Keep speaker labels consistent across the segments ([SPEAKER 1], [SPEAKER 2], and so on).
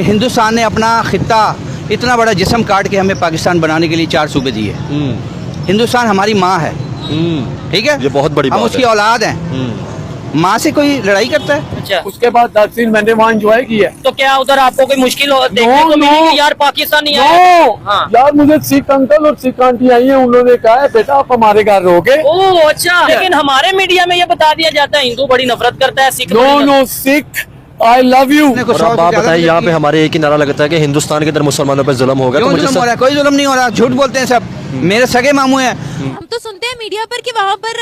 [SPEAKER 1] हिंदुस्तान ने अपना खित्ता इतना बड़ा जिस्म काट के हमें पाकिस्तान बनाने के लिए 4 सूबे दिए। हिंदुस्तान हमारी माँ है, ठीक है,
[SPEAKER 2] ये बहुत बड़ी बात
[SPEAKER 1] हम उसकी औलाद हैं। माँ से कोई लड़ाई करता है?
[SPEAKER 3] अच्छा,
[SPEAKER 4] उसके बाद 10 दिन मैंने वहाँ एंजॉय किया।
[SPEAKER 3] तो क्या उधर आपको कोई मुश्किल देखने को मिली कि यार पाकिस्तानी आए? हाँ।
[SPEAKER 4] यार मुझे सिख अंकल और सिख आंटी आई है, उन्होंने कहा है बेटा आप हमारे घर रहोगे।
[SPEAKER 3] ओह अच्छा, लेकिन हमारे मीडिया में ये बता दिया जाता है हिंदू बड़ी नफरत करता है, Sikh
[SPEAKER 4] no Sikh I love you.
[SPEAKER 2] और अब आप बताइए, यहाँ पे हमारे एक ही नारा लगता है कि हिंदुस्तान के अंदर मुसलमानों पर जुल्म होगा। तो मुझे
[SPEAKER 1] जुल्म हो रहा है? कोई जुल्म नहीं हो रहा, झूठ बोलते हैं सब, मेरे सगे मामू हैं।
[SPEAKER 5] हम तो सुनते हैं मीडिया पर कि वहाँ पर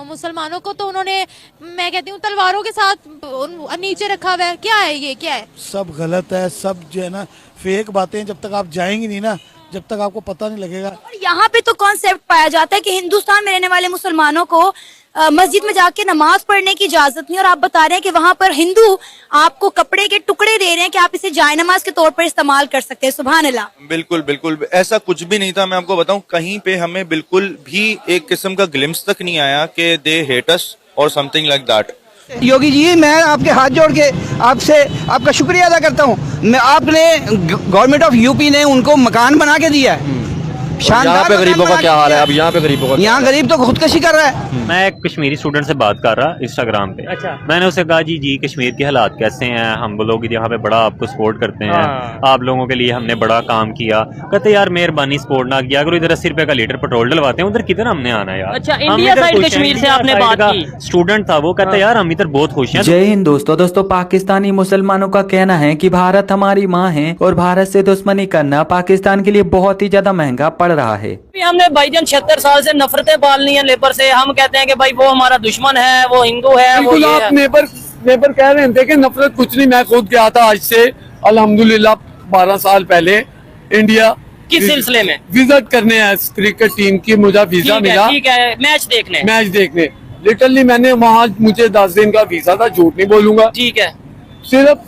[SPEAKER 5] मुसलमानों को तो उन्होंने, मैं कहती हूँ, तलवारों के साथ नीचे रखा हुआ है। क्या है ये, क्या है?
[SPEAKER 6] सब गलत है, सब जो है ना फेक बातें। जब तक आप जाएंगे नहीं ना, जब तक आपको पता नहीं लगेगा।
[SPEAKER 7] और यहाँ पे तो कॉन्सेप्ट पाया जाता है कि हिंदुस्तान में रहने वाले मुसलमानों को मस्जिद में जाके नमाज पढ़ने की इजाजत नहीं, और आप बता रहे हैं कि वहाँ पर हिंदू आपको कपड़े के टुकड़े दे रहे हैं कि आप इसे जाय नमाज के तौर पर इस्तेमाल कर सकते हैं। सुभान अल्लाह।
[SPEAKER 8] बिल्कुल बिल्कुल ऐसा कुछ भी नहीं था। मैं आपको बताऊं, कहीं पे हमें बिल्कुल भी एक किस्म का ग्लिम्स तक नहीं आया कि दे हेट अस और something like that.
[SPEAKER 1] Yogi ji, मैं आपके हाथ जोड़ के आपसे आपका शुक्रिया अदा करता हूँ। मैं आपने गवर्नमेंट ऑफ यूपी ने उनको मकान बना के दिया है।
[SPEAKER 2] यहाँ पे गरीबों का क्या हाल है? अब यहाँ पे गरीबों का,
[SPEAKER 1] यहाँ गरीब तो खुदकशी कर रहा है।
[SPEAKER 9] मैं एक कश्मीरी स्टूडेंट से बात कर रहा इंस्टाग्राम पे। अच्छा। मैंने उसे कहा जी कश्मीर के हालात कैसे हैं, हम लोग यहाँ पे बड़ा आपको सपोर्ट करते हैं, आप लोगों के लिए हमने बड़ा काम किया। कहते यार मेहरबानी सपोर्ट ना किया, अगर इधर 80 रुपए का लीटर पेट्रोल डलवाते हैं, उधर किधर हमने आना है यार।
[SPEAKER 3] अच्छा, इंडिया साइड कश्मीर से आपने बात की।
[SPEAKER 9] स्टूडेंट था वो, कहता यार हम इधर बहुत खुश हैं।
[SPEAKER 10] जय हिंद दोस्तों। पाकिस्तानी मुसलमानों का कहना है कि भारत हमारी माँ है और भारत से दुश्मनी करना पाकिस्तान के लिए बहुत ही ज्यादा महंगा पड़ रहा है।
[SPEAKER 3] हमने भाईजान 76 साल से नफरतें पालनी है लेबर से। हम कहते हैं कि भाई वो हमारा दुश्मन है, वो हिंदू है, वो ये
[SPEAKER 4] आप नेबर कह रहे थे कि नफरत कुछ नहीं। मैं खुद गया था आज से अल्हम्दुलिल्लाह 12 साल पहले इंडिया
[SPEAKER 3] किस सिलसिले में
[SPEAKER 4] विजिट करने आया क्रिकेट टीम की। मुझे वीजा मिला,
[SPEAKER 3] ठीक है, मैच देखने।
[SPEAKER 4] लिटरली मैंने वहाँ, मुझे 10 दिन का वीजा था, झूठ नहीं बोलूंगा।
[SPEAKER 3] ठीक है,
[SPEAKER 4] सिर्फ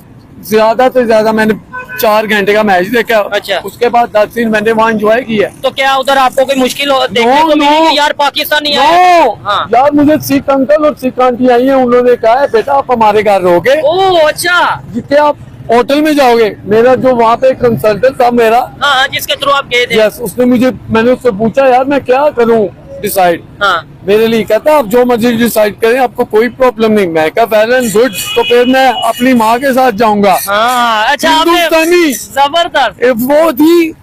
[SPEAKER 4] ज्यादा से ज्यादा मैंने 4 घंटे का मैच देखा।
[SPEAKER 3] अच्छा।
[SPEAKER 4] उसके बाद 10 दिन मैंने वहाँ एंजॉय किया।
[SPEAKER 3] तो क्या उधर आपको कोई मुश्किल देखने को मिली कि यार पाकिस्तानी आए? हाँ।
[SPEAKER 4] यार मुझे सिख अंकल और सिख आंटी आई है, उन्होंने कहा है बेटा आप हमारे घर रहोगे।
[SPEAKER 3] ओह अच्छा,
[SPEAKER 4] जितने आप होटल में जाओगे। मेरा जो वहाँ पे कंसल्टेंट था मेरा,
[SPEAKER 3] हाँ, जिसके थ्रू आप गए थे।
[SPEAKER 4] यस, उसने मैंने उससे पूछा यार मैं क्या करूँ डिसाइड।
[SPEAKER 3] हाँ।
[SPEAKER 4] मेरे लिए कहता आप जो मर्जी डिसाइड करें, आपको कोई प्रॉब्लम नहीं। मैं कहा वेल एंड गुड, तो फिर मैं अपनी माँ के साथ जाऊंगा।
[SPEAKER 3] हाँ, अच्छा,
[SPEAKER 4] हिंदुस्तानी
[SPEAKER 3] जबरदस्त,
[SPEAKER 4] वो थी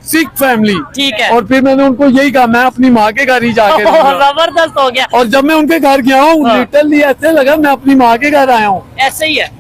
[SPEAKER 4] सिख फैमिली।
[SPEAKER 3] ठीक है।
[SPEAKER 4] और फिर मैंने उनको यही कहा मैं अपनी माँ के घर ही जाके
[SPEAKER 3] जबरदस्त हो गया।
[SPEAKER 4] और जब मैं उनके घर गया हूँ, लिटरली ऐसे लगा मैं अपनी माँ के घर आया हूँ।
[SPEAKER 3] ऐसे ही है।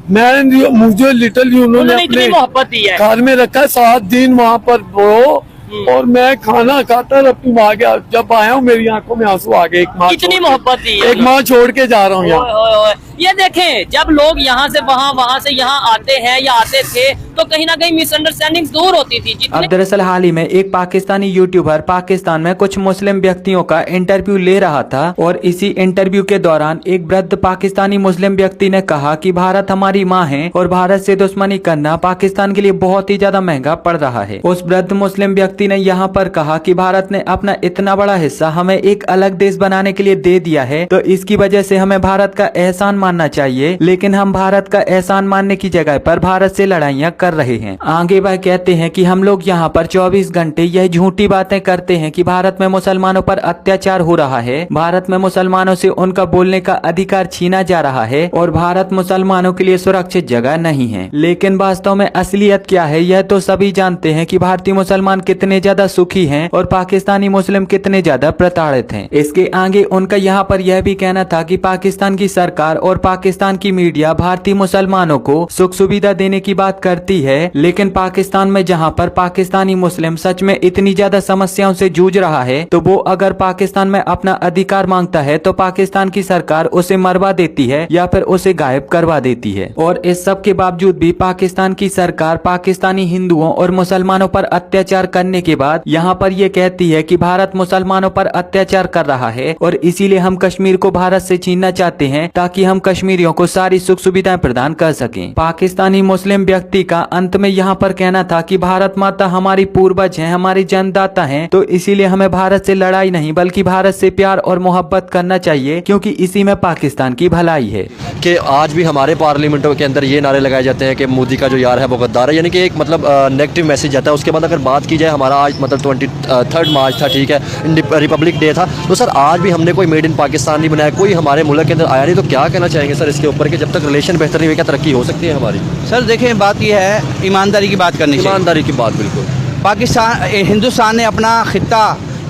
[SPEAKER 4] मुझे लिटरली उन्होंने
[SPEAKER 3] इतनी मोहब्बत दी है।
[SPEAKER 4] घर में रखा 7 दिन वहाँ पर वो, और मैं खाना खाता अपनी माँ के। जब आया हूँ मेरी आंखों में आंसू आ गए।
[SPEAKER 3] कितनी मोहब्बत दी है।
[SPEAKER 4] एक माँ छोड़ के जा रहा हूँ यहाँ।
[SPEAKER 3] ये देखें, जब लोग यहाँ से वहाँ, वहाँ से यहाँ आते हैं या आते थे, तो कहीं ना कहीं मिसअंडरस्टैंडिंग दूर होती थी।
[SPEAKER 10] अब दरअसल हाल ही में एक पाकिस्तानी यूट्यूबर पाकिस्तान में कुछ मुस्लिम व्यक्तियों का इंटरव्यू ले रहा था, और इसी इंटरव्यू के दौरान एक वृद्ध पाकिस्तानी मुस्लिम व्यक्ति ने कहा कि भारत हमारी माँ है और भारत से दुश्मनी करना पाकिस्तान के लिए बहुत ही ज्यादा महंगा पड़ रहा है। उस वृद्ध मुस्लिम व्यक्ति ने यहाँ पर कहा कि भारत ने अपना इतना बड़ा हिस्सा हमें एक अलग देश बनाने के लिए दे दिया है, तो इसकी वजह से हमें भारत का एहसान मानना चाहिए, लेकिन हम भारत का एहसान मानने की जगह पर भारत से लड़ाइयाँ कर रहे हैं। आगे वह कहते हैं कि हम लोग यहाँ पर 24 घंटे यह झूठी बातें करते हैं कि भारत में मुसलमानों पर अत्याचार हो रहा है, भारत में मुसलमानों से उनका बोलने का अधिकार छीना जा रहा है और भारत मुसलमानों के लिए सुरक्षित जगह नहीं है। लेकिन वास्तव में असलियत क्या है यह तो सभी जानते हैं कि भारतीय मुसलमान कितने ज्यादा सुखी हैं और पाकिस्तानी मुस्लिम कितने ज्यादा प्रताड़ित हैं। इसके आगे उनका यहाँ पर यह भी कहना था कि पाकिस्तान की सरकार और पाकिस्तान की मीडिया भारतीय मुसलमानों को सुख सुविधा देने की बात करती है, लेकिन पाकिस्तान में जहाँ पर पाकिस्तानी मुस्लिम सच में इतनी ज्यादा समस्याओं से जूझ रहा है, तो वो अगर पाकिस्तान में अपना अधिकार मांगता है तो पाकिस्तान की सरकार उसे मरवा देती है या फिर उसे गायब करवा देती है। और इस सब के बावजूद भी पाकिस्तान की सरकार पाकिस्तानी हिंदुओं और मुसलमानों पर अत्याचार करने के बाद यहाँ पर ये कहती है कि भारत मुसलमानों पर अत्याचार कर रहा है और इसीलिए हम कश्मीर को भारत से छीनना चाहते हैं ताकि हम कश्मीरियों को सारी सुख सुविधाएं प्रदान कर सकें। पाकिस्तानी मुस्लिम व्यक्ति का अंत में यहाँ पर कहना था कि भारत माता हमारी पूर्वज हैं, हमारी जन्मदाता हैं, तो इसीलिए हमें भारत से लड़ाई नहीं बल्कि भारत से प्यार और मोहब्बत करना चाहिए, क्योंकि इसी में पाकिस्तान की भलाई है।
[SPEAKER 2] कि आज भी हमारे पार्लियामेंटों के अंदर ये नारे लगाए जाते हैं कि मोदी का जो यार है वो गद्दार है, यानी कि एक मतलब नेगेटिव मैसेज जाता है। उसके बाद अगर बात की जाए, हमारा आज मतलब 23 मार्च था, ठीक है, रिपब्लिक डे था, तो सर आज भी हमने कोई मेड इन पाकिस्तान नहीं बनाया, कोई हमारे मुल्क के अंदर आया नहीं, तो क्या कहना चाहेंगे सर इसके ऊपर कि जब तक रिलेशन बेहतर नहीं हुए क्या तरक्की हो सकती है हमारी?
[SPEAKER 1] सर देखें, बात यह है ईमानदारी की बात करनी चाहिए।
[SPEAKER 2] ईमानदारी की बात बिल्कुल।
[SPEAKER 1] पाकिस्तान हिंदुस्तान ने अपना खित्ता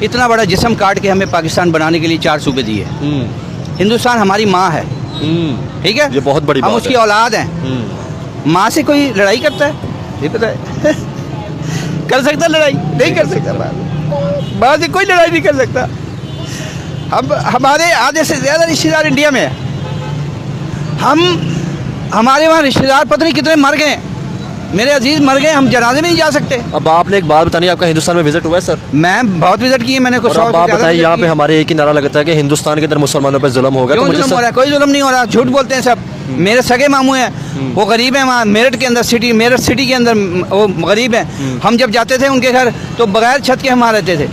[SPEAKER 1] इतना बड़ा जिस्म काट के हमें पाकिस्तान बनाने के लिए 4 सूबे दिए। हिंदुस्तान हमारी माँ है, ठीक है,
[SPEAKER 2] ये बहुत बड़ी बात
[SPEAKER 1] हम उसकी
[SPEAKER 2] है।
[SPEAKER 1] औलाद हैं। माँ से कोई लड़ाई करता है? ये पता है कर सकता लड़ाई? नहीं कर सकता। माँ से कोई लड़ाई नहीं कर सकता। अब हमारे आधे से ज़्यादा रिश्तेदार इंडिया में है। हमारे वहाँ रिश्तेदार पता नहीं कितने मर गए, मेरे अजीज मर गए, हम जनाजे में नहीं जा सकते।
[SPEAKER 2] अब आपने एक बात बतानी, आपका हिंदुस्तान में विजिट हुआ है सर?
[SPEAKER 1] मैं बहुत विजिट की है, मैंने कुछ।
[SPEAKER 2] अब आप बताइए, यहाँ पे हमारे एक ही नारा लगता है कि हिंदुस्तान के अंदर मुसलमानों पर जुल्म होगा।
[SPEAKER 1] क्यों जुल्म हो रहा है? कोई जुल्म नहीं हो रहा, झूठ बोलते हैं सब। मेरे सगे मामू हैं, वो गरीब हैं, वहाँ मेरठ के अंदर मेरठ सिटी के अंदर वो गरीब हैं। हम जब जाते थे उनके घर तो बगैर छत के हम वहाँ रहते थे।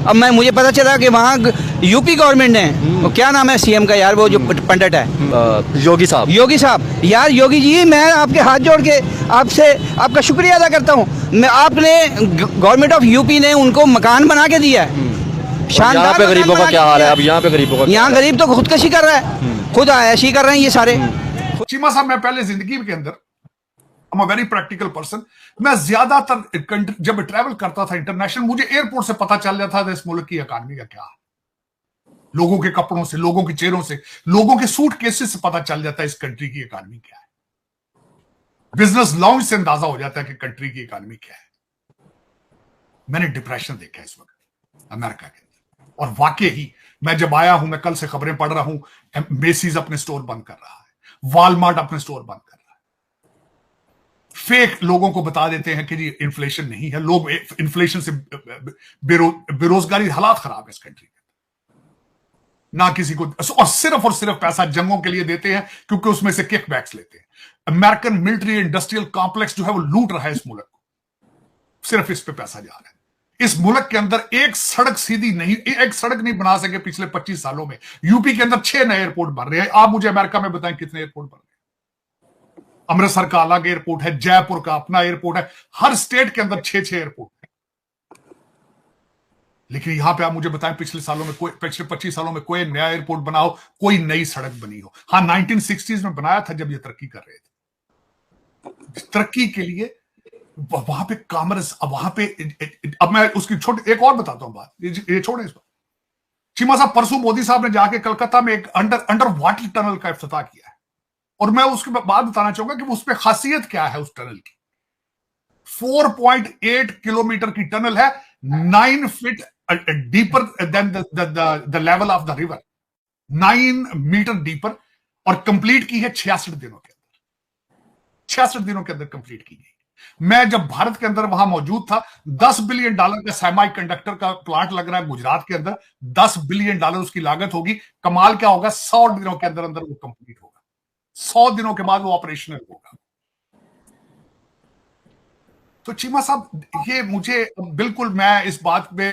[SPEAKER 1] अब मुझे पता चला कि वहाँ यूपी गवर्नमेंट ने, वो क्या नाम है सीएम का यार, वो जो पंडित है, योगी साहब। यार योगी जी, मैं आपके हाथ जोड़ के आपसे आपका शुक्रिया अदा करता हूँ। मैं आपने गवर्नमेंट ऑफ यूपी ने उनको मकान बना के दिया है। शानदार।
[SPEAKER 2] यहाँ पे गरीबों का क्या हाल है? अब यहाँ पे गरीबों का,
[SPEAKER 1] यहाँ गरीब तो खुदकशी कर रहा है, खुद ऐशी कर रहे हैं ये सारे।
[SPEAKER 11] चीमा साहब, मैं पहले जिंदगी के अंदर I'm a very practical person। मैं ज्यादातर जब ट्रैवल करता था इंटरनेशनल, मुझे एयरपोर्ट से पता चल जाता था इस मुल्क की इकॉनमी का क्या, लोगों के कपड़ों से, लोगों के चेहरों से, लोगों के सूट केसेस से पता चल जाता है इस कंट्री की इकॉनमी क्या है। बिजनेस लॉन्च से अंदाजा हो जाता है कि कंट्री की इकॉनमी क्या है। मैंने डिप्रेशन देखा है इस वक्त अमेरिका के अंदर, और वाकई ही मैं जब आया हूं, मैं कल से खबरें पढ़ रहा हूं, मेसीज अपने स्टोर बंद कर रहा है, वॉलमार्ट अपने स्टोर बंद कर रहा है। फेक लोगों को बता देते हैं कि जी इन्फ्लेशन नहीं है, लोग इन्फ्लेशन से बेरोजगारी, हालात खराब है इस कंट्री के, ना किसी को, और सिर्फ पैसा जंगों के लिए देते हैं क्योंकि उसमें से किकबैक्स लेते हैं। अमेरिकन मिलिट्री इंडस्ट्रियल कॉम्प्लेक्स जो है वो लूट रहा है इस मुल्क को, सिर्फ इस पे पैसा जा रहा है। इस मुल्क के अंदर एक सड़क सीधी नहीं, एक सड़क नहीं बना सके पिछले 25 सालों में। यूपी के अंदर 6 नए एयरपोर्ट बन रहे हैं। आप मुझे अमेरिका में बताएं कितने एयरपोर्ट बन रहे हैं? अमृतसर का अलग एयरपोर्ट है, जयपुर का अपना एयरपोर्ट है, हर स्टेट के अंदर 6 एयरपोर्ट है। लेकिन यहां पे आप मुझे बताएं पिछले 25 सालों में कोई नया एयरपोर्ट बना हो, कोई नई सड़क बनी हो? हाँ, 1960s में बनाया था जब ये तरक्की कर रहे थे। तरक्की के लिए वहां पे कॉमर्स, वहां पे, अब मैं उसकी एक और बताता हूं बात, ये छोड़े इस पर। चीमा साहब, परसों मोदी साहब ने जाके कलकत्ता में एक अंडर वाटर टनल का इफ्तिताह किया है, और मैं उसके बाद बताना चाहूंगा कि उस पर खासियत क्या है उस टनल की। 4.8 किलोमीटर की टनल है, 9 feet deeper than the level of the river, 9 metre deeper, और कंप्लीट की है 66 दिनों के अंदर। 66 दिनों के अंदर कंप्लीट की गई। मैं जब भारत के अंदर वहां मौजूद था, $10 बिलियन का सेमी कंडक्टर का प्लांट लग रहा है गुजरात के अंदर, $10 बिलियन उसकी लागत होगी। कमाल क्या होगा, 100 दिनों के अंदर वो कंप्लीट होगा, 100 दिनों के बाद वो ऑपरेशनल होगा। तो चीमा साहब, ये मुझे बिल्कुल, मैं इस बात पे